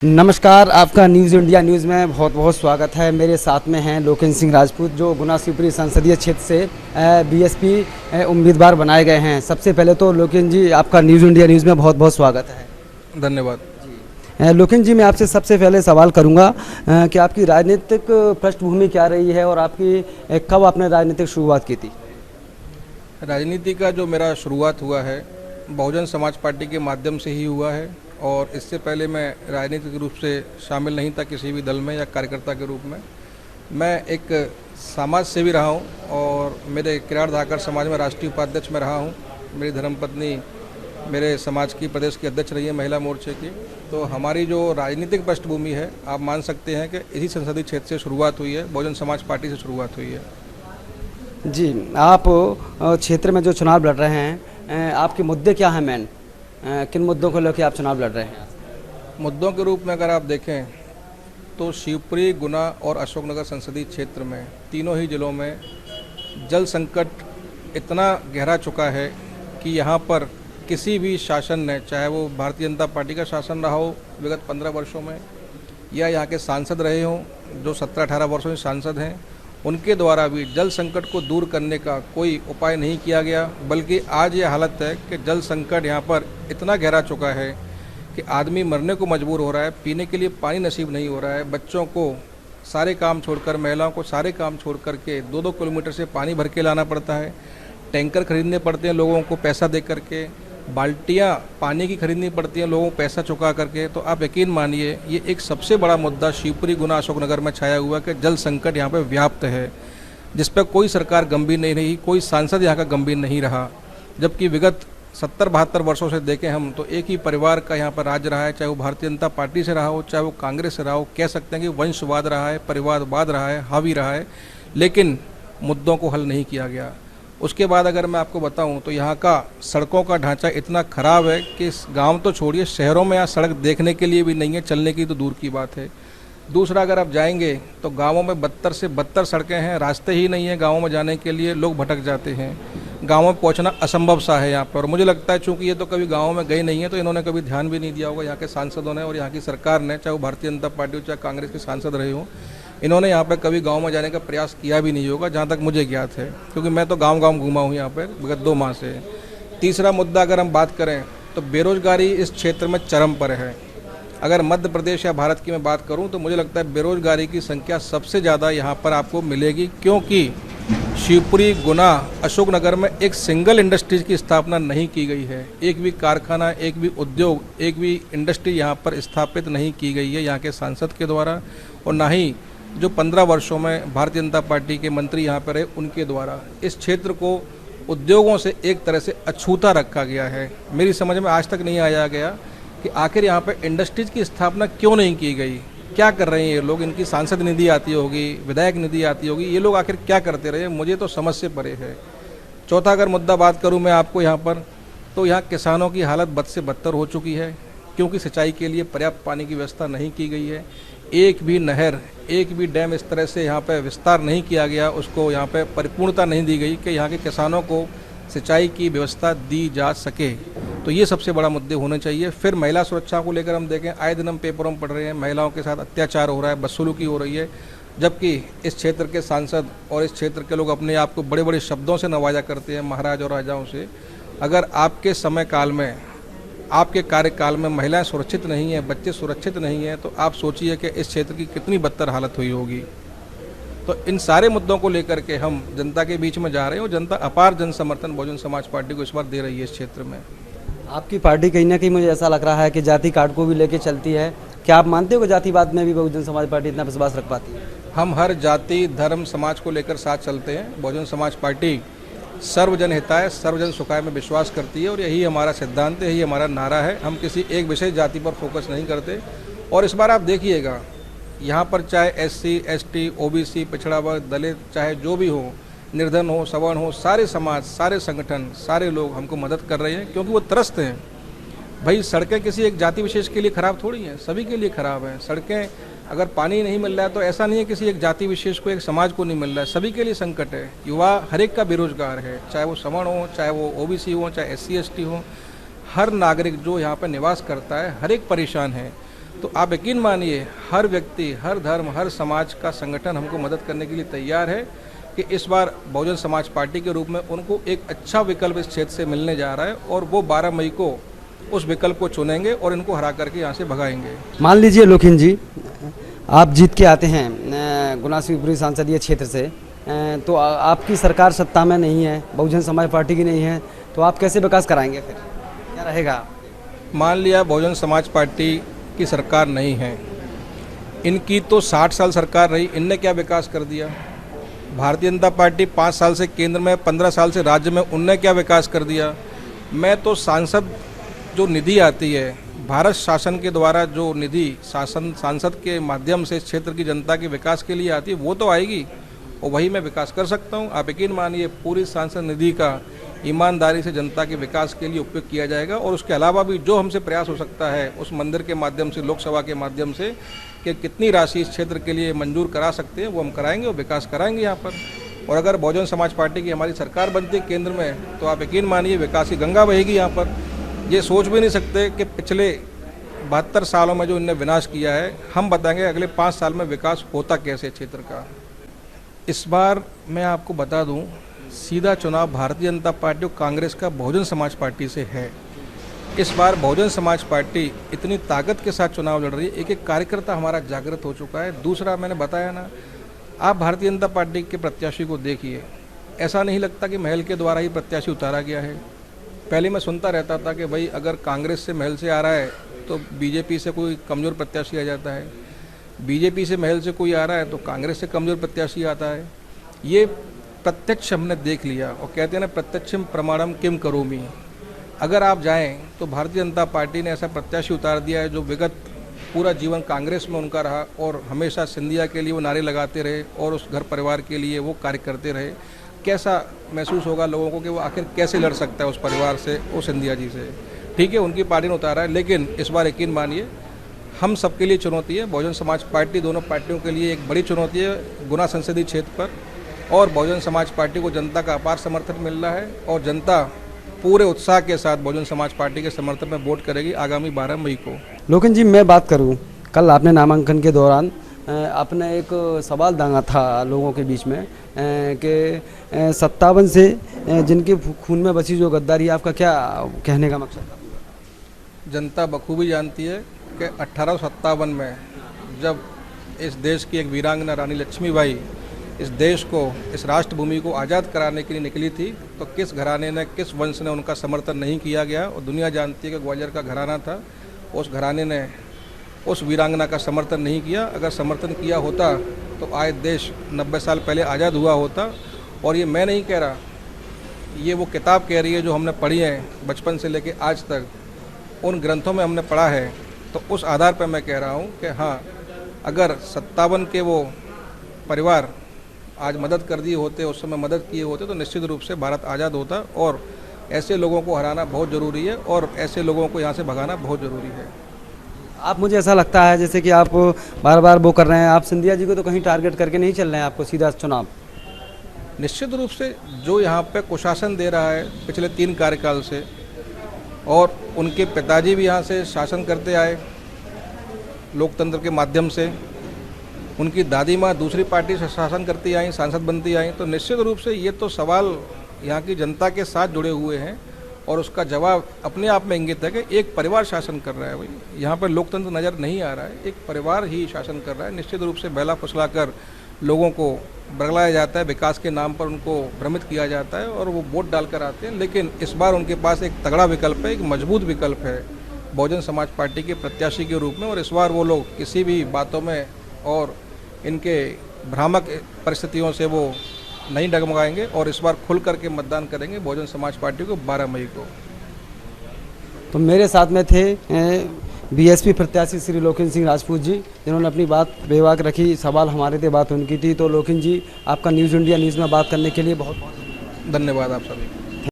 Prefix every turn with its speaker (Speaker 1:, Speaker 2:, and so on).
Speaker 1: नमस्कार, आपका news India news में बहुत बहुत स्वागत है। मेरे साथ में हैं लोकेश सिंह राजपूत, जो गुना शिवपुरी संसदीय क्षेत्र से बीएसपी उम्मीदवार बनाए गए हैं। सबसे पहले तो लोकेश जी, आपका न्यूज़ इंडिया न्यूज़ में बहुत बहुत स्वागत है।
Speaker 2: धन्यवाद।
Speaker 1: लोकेश जी, मैं आपसे सबसे पहले सवाल करूंगा कि आपकी राजनीतिक पृष्ठभूमि क्या रही है और आपकी कब आपने राजनीतिक शुरुआत की थी?
Speaker 2: राजनीति का जो मेरा शुरुआत हुआ है बहुजन समाज पार्टी के माध्यम से ही हुआ है और इससे पहले मैं राजनीतिक रूप से शामिल नहीं था किसी भी दल में या कार्यकर्ता के रूप में। मैं एक समाज सेवी रहा हूँ और मेरे किराड़ धाकर समाज में राष्ट्रीय उपाध्यक्ष में रहा हूँ। मेरी धर्मपत्नी मेरे समाज की प्रदेश की अध्यक्ष रही है महिला मोर्चे की। तो हमारी जो राजनीतिक पृष्ठभूमि है, आप मान सकते हैं कि इसी संसदीय क्षेत्र से शुरुआत हुई है, बहुजन समाज पार्टी से शुरुआत हुई है।
Speaker 1: जी, आप क्षेत्र में जो चुनाव लड़ रहे हैं, आपके मुद्दे क्या हैं मेन? किन मुद्दों को लेकर आप चुनाव लड़ रहे हैं?
Speaker 2: मुद्दों के रूप में अगर आप देखें तो शिवपुरी, गुना और अशोकनगर संसदीय क्षेत्र में तीनों ही जिलों में जल संकट इतना गहरा चुका है कि यहाँ पर किसी भी शासन ने, चाहे वो भारतीय जनता पार्टी का शासन रहा हो विगत 15 वर्षों में या यहाँ के सांसद रहे हों जो 17-18 वर्षों से सांसद हैं, उनके द्वारा भी जल संकट को दूर करने का कोई उपाय नहीं किया गया। बल्कि आज ये हालत है कि जल संकट यहाँ पर इतना गहरा चुका है कि आदमी मरने को मजबूर हो रहा है, पीने के लिए पानी नसीब नहीं हो रहा है। बच्चों को सारे काम छोड़कर, महिलाओं को सारे काम छोड़ कर के 2-2 किलोमीटर से पानी भर के लाना पड़ता है। टैंकर खरीदने पड़ते हैं लोगों को पैसा दे करके, बाल्टियाँ पानी की खरीदनी पड़ती हैं लोगों को पैसा चुका करके। तो आप यकीन मानिए, ये एक सबसे बड़ा मुद्दा शिवपुरी, गुना, अशोकनगर में छाया हुआ कि जल संकट यहाँ पे व्याप्त है, जिस पर कोई सरकार गंभीर नहीं रही, कोई सांसद यहाँ का गंभीर नहीं रहा। जबकि विगत 70-72 वर्षों से देखें हम तो एक ही परिवार का यहाँ पर राज्य रहा है, चाहे वो भारतीय जनता पार्टी से रहा हो, चाहे वो कांग्रेस से रहा हो। कह सकते हैं कि वंशवाद रहा है, परिवारवाद रहा है, हावी रहा है, लेकिन मुद्दों को हल नहीं किया गया। उसके बाद अगर मैं आपको बताऊं तो यहाँ का सड़कों का ढांचा इतना ख़राब है कि इस गांव तो छोड़िए, शहरों में यहाँ सड़क देखने के लिए भी नहीं है, चलने की तो दूर की बात है। दूसरा, अगर आप जाएंगे तो गांवों में 72 से 72 सड़कें हैं, रास्ते ही नहीं है गांवों में जाने के लिए, लोग भटक जाते हैं। गाँव में पहुँचना असंभव सा है यहाँ पर। मुझे लगता है चूँकि ये तो कभी गाँव में गए नहीं है तो इन्होंने कभी ध्यान भी नहीं दिया होगा यहाँ के सांसदों ने और यहाँ की सरकार ने, चाहे वो भारतीय जनता पार्टी हो चाहे कांग्रेस के सांसद रहे हों, इन्होंने यहाँ पर कभी गांव में जाने का प्रयास किया भी नहीं होगा, जहाँ तक मुझे ज्ञात है, क्योंकि मैं तो गांव-गांव घूमा हूँ यहाँ पर विगत 2 माह से। तीसरा मुद्दा अगर हम बात करें तो बेरोजगारी इस क्षेत्र में चरम पर है। अगर मध्य प्रदेश या भारत की मैं बात करूँ तो मुझे लगता है बेरोजगारी की संख्या सबसे ज़्यादा यहाँ पर आपको मिलेगी, क्योंकि शिवपुरी, गुना, अशोकनगर में एक सिंगल इंडस्ट्रीज की स्थापना नहीं की गई है। एक भी कारखाना, एक भी उद्योग, एक भी इंडस्ट्री यहाँ पर स्थापित नहीं की गई है यहाँ के सांसद के द्वारा, और ना ही जो 15 वर्षों में भारतीय जनता पार्टी के मंत्री यहाँ पर है उनके द्वारा। इस क्षेत्र को उद्योगों से एक तरह से अछूता रखा गया है। मेरी समझ में आज तक नहीं आया गया कि आखिर यहाँ पर इंडस्ट्रीज की स्थापना क्यों नहीं की गई। क्या कर रहे हैं ये लोग? इनकी सांसद निधि आती होगी, विधायक निधि आती होगी, ये लोग आखिर क्या करते रहे, मुझे तो समझ से परे है। चौथा अगर मुद्दा बात करूँ मैं आपको यहाँ पर, तो यहाँ किसानों की हालत बद से बदतर हो चुकी है, क्योंकि सिंचाई के लिए पर्याप्त पानी की व्यवस्था नहीं की गई है। एक भी नहर, एक भी डैम इस तरह से यहाँ पे विस्तार नहीं किया गया, उसको यहाँ पे परिपूर्णता नहीं दी गई कि यहाँ के किसानों को सिंचाई की व्यवस्था दी जा सके। तो ये सबसे बड़ा मुद्दे होने चाहिए। फिर महिला सुरक्षा को लेकर हम देखें, आए दिन हम पेपरों में पढ़ रहे हैं महिलाओं के साथ अत्याचार हो रहा है, बदसलूकी हो रही है, जबकि इस क्षेत्र के सांसद और इस क्षेत्र के लोग अपने आप को बड़े बड़े शब्दों से नवाजा करते हैं, महाराज और राजाओं से। अगर आपके समय काल में, आपके कार्यकाल में महिलाएं सुरक्षित नहीं है, बच्चे सुरक्षित नहीं हैं, तो आप सोचिए कि इस क्षेत्र की कितनी बदतर हालत हुई होगी। तो इन सारे मुद्दों को लेकर के हम जनता के बीच में जा रहे हैं और जनता अपार जन समर्थन बहुजन समाज पार्टी को इस बार दे रही है इस क्षेत्र में।
Speaker 1: आपकी पार्टी कहीं ना कहीं मुझे ऐसा लग रहा है कि जाति कार्ड को भी लेके चलती है। क्या आप मानते हो कि जातिवाद में भी बहुजन समाज पार्टी इतना विश्वास रख पाती है? हम
Speaker 2: हर जाति, धर्म, समाज को लेकर साथ चलते हैं। बहुजन समाज पार्टी सर्वजन हिताय, सर्वजन सुखाय में विश्वास करती है और यही हमारा सिद्धांत है, यही हमारा नारा है। हम किसी एक विशेष जाति पर फोकस नहीं करते। और इस बार आप देखिएगा, यहाँ पर चाहे SC, ST, OBC, पिछड़ा वर्ग, दलित, चाहे जो भी हो, निर्धन हो, सवर्ण हो, सारे समाज, सारे संगठन, सारे लोग हमको मदद कर रहे हैं, क्योंकि वो त्रस्त हैं। भाई सड़कें किसी एक जाति विशेष के लिए ख़राब थोड़ी हैं, सभी के लिए ख़राब हैं। सड़कें अगर पानी नहीं मिल रहा है तो ऐसा नहीं है किसी एक जाति विशेष को, एक समाज को नहीं मिल रहा है, सभी के लिए संकट है। युवा हर एक का बेरोजगार है, चाहे वो सवर्ण हो, चाहे वो OBC हो, चाहे SC, ST हो, हर नागरिक जो यहाँ पर निवास करता है हर एक परेशान है। तो आप यकीन मानिए हर व्यक्ति, हर धर्म, हर समाज का संगठन हमको मदद करने के लिए तैयार है कि इस बार बहुजन समाज पार्टी के रूप में उनको एक अच्छा विकल्प इस क्षेत्र से मिलने जा रहा है और वो 12 मई को उस विकल्प को चुनेंगे और इनको हरा करके यहाँ से भगाएंगे।
Speaker 1: मान लीजिए लोकेन जी, आप जीत के आते हैं गुना शिवपुरी संसदीय क्षेत्र से, तो आपकी सरकार सत्ता में नहीं है, बहुजन समाज पार्टी की नहीं है, तो आप कैसे विकास कराएंगे? फिर क्या रहेगा?
Speaker 2: मान लिया बहुजन समाज पार्टी की सरकार नहीं है, इनकी तो 60 साल सरकार रही, इनने क्या विकास कर दिया? भारतीय जनता पार्टी 5 साल से केंद्र में, 15 साल से राज्य में, उनने क्या विकास कर दिया? मैं तो सांसद जो निधि आती है, भारत शासन के द्वारा जो निधि सांसद के माध्यम से इस क्षेत्र की जनता के विकास के लिए आती है, वो तो आएगी और वही मैं विकास कर सकता हूँ। आप यकीन मानिए पूरी सांसद निधि का ईमानदारी से जनता के विकास के लिए उपयोग किया जाएगा और उसके अलावा भी जो हमसे प्रयास हो सकता है उस मंदिर के माध्यम से, लोकसभा के माध्यम से, कि कितनी राशि इस क्षेत्र के लिए मंजूर करा सकते हैं वो हम कराएंगे और विकास कराएंगे यहाँ पर। और अगर बहुजन समाज पार्टी की हमारी सरकार बनती है केंद्र में, तो आप यकीन मानिए विकास की गंगा बहेगी यहाँ पर। ये सोच भी नहीं सकते कि पिछले 72 सालों में जो इन्होंने विनाश किया है, हम बताएंगे अगले 5 साल में विकास होता कैसे क्षेत्र का। इस बार मैं आपको बता दूं, सीधा चुनाव भारतीय जनता पार्टी और कांग्रेस का बहुजन समाज पार्टी से है। इस बार बहुजन समाज पार्टी इतनी ताकत के साथ चुनाव लड़ रही है, एक एक कार्यकर्ता हमारा जागृत हो चुका है। दूसरा, मैंने बताया ना, आप भारतीय जनता पार्टी के प्रत्याशी को देखिए, ऐसा नहीं लगता कि महल के द्वारा ही प्रत्याशी उतारा गया है। पहले मैं सुनता रहता था कि भाई अगर कांग्रेस से महल से आ रहा है तो बीजेपी से कोई कमज़ोर प्रत्याशी आ जाता है, बीजेपी से महल से कोई आ रहा है तो कांग्रेस से कमज़ोर प्रत्याशी आता है। ये प्रत्यक्ष हमने देख लिया और कहते हैं ना, प्रत्यक्षम प्रमाणम किम करोमि। अगर आप जाएं तो भारतीय जनता पार्टी ने ऐसा प्रत्याशी उतार दिया है जो विगत पूरा जीवन कांग्रेस में उनका रहा और हमेशा सिंधिया के लिए वो नारे लगाते रहे और उस घर परिवार के लिए वो कार्य करते रहे। कैसा महसूस होगा लोगों को कि वो आखिर कैसे लड़ सकता है उस परिवार से, उस सिंधिया जी से। ठीक है, उनकी पार्टी ने उतारा है, लेकिन इस बार यकीन मानिए हम सबके लिए चुनौती है। बहुजन समाज पार्टी दोनों पार्टियों के लिए एक बड़ी चुनौती है गुना संसदीय क्षेत्र पर, और बहुजन समाज पार्टी को जनता का अपार समर्थन मिल रहा है और जनता पूरे उत्साह के साथ बहुजन समाज पार्टी के समर्थन में वोट करेगी आगामी 12 मई को।
Speaker 1: लोकेन जी, मैं बात करूं, कल आपने नामांकन के दौरान आपने एक सवाल दांगा था लोगों के बीच में कि 57 से जिनके खून में बसी जो गद्दारी, आपका क्या कहने का मकसद था?
Speaker 2: जनता बखूबी जानती है कि 1857 में जब इस देश की एक वीरांगना रानी लक्ष्मीबाई इस देश को, इस राष्ट्रभूमि को आज़ाद कराने के लिए निकली थी, तो किस घराने ने, किस वंश ने उनका समर्थन नहीं किया गया। और दुनिया जानती है कि ग्वालियर का घराना था, उस घराने ने उस वीरांगना का समर्थन नहीं किया। अगर समर्थन किया होता तो आज देश 90 साल पहले आज़ाद हुआ होता। और ये मैं नहीं कह रहा, ये वो किताब कह रही है जो हमने पढ़ी है बचपन से लेके आज तक, उन ग्रंथों में हमने पढ़ा है। तो उस आधार पर मैं कह रहा हूँ कि हाँ, अगर 57 के वो परिवार आज मदद कर दिए होते, उस समय मदद किए होते, तो निश्चित रूप से भारत आज़ाद होता। और ऐसे लोगों को हराना बहुत ज़रूरी है और ऐसे लोगों को यहाँ से भगाना बहुत ज़रूरी है।
Speaker 1: आप, मुझे ऐसा लगता है जैसे कि आप बार बार वो कर रहे हैं, आप सिंधिया जी को तो कहीं टारगेट करके नहीं चल रहे हैं, आपको सीधा चुनाव।
Speaker 2: निश्चित रूप से जो यहाँ पे कुशासन दे रहा है पिछले 3 कार्यकाल से, और उनके पिताजी भी यहाँ से शासन करते आए लोकतंत्र के माध्यम से, उनकी दादी माँ दूसरी पार्टी से शासन करती आई, सांसद बनती आई, तो निश्चित रूप से ये तो सवाल यहाँ की जनता के साथ जुड़े हुए हैं और उसका जवाब अपने आप में इंगित है कि एक परिवार शासन कर रहा है। भाई यहाँ पर लोकतंत्र नज़र नहीं आ रहा है, एक परिवार ही शासन कर रहा है। निश्चित रूप से बहला फुसला कर लोगों को बरगलाया जाता है, विकास के नाम पर उनको भ्रमित किया जाता है और वो वोट डालकर आते हैं। लेकिन इस बार उनके पास एक तगड़ा विकल्प है, एक मजबूत विकल्प है बहुजन समाज पार्टी के प्रत्याशी के रूप में। और इस बार वो लोग किसी भी बातों में और इनके भ्रामक परिस्थितियों से वो नहीं डगमगाएंगे और इस बार खुल करके मतदान करेंगे बहुजन समाज पार्टी को 12 मई को।
Speaker 1: तो मेरे साथ में थे बीएसपी प्रत्याशी श्री लोकेन सिंह राजपूत जी, जिन्होंने अपनी बात बेबाक रखी, सवाल हमारे थे, बात उनकी थी। तो लोकेन जी, आपका न्यूज़ इंडिया न्यूज़ में बात करने के लिए बहुत बहुत
Speaker 2: धन्यवाद आप सभी।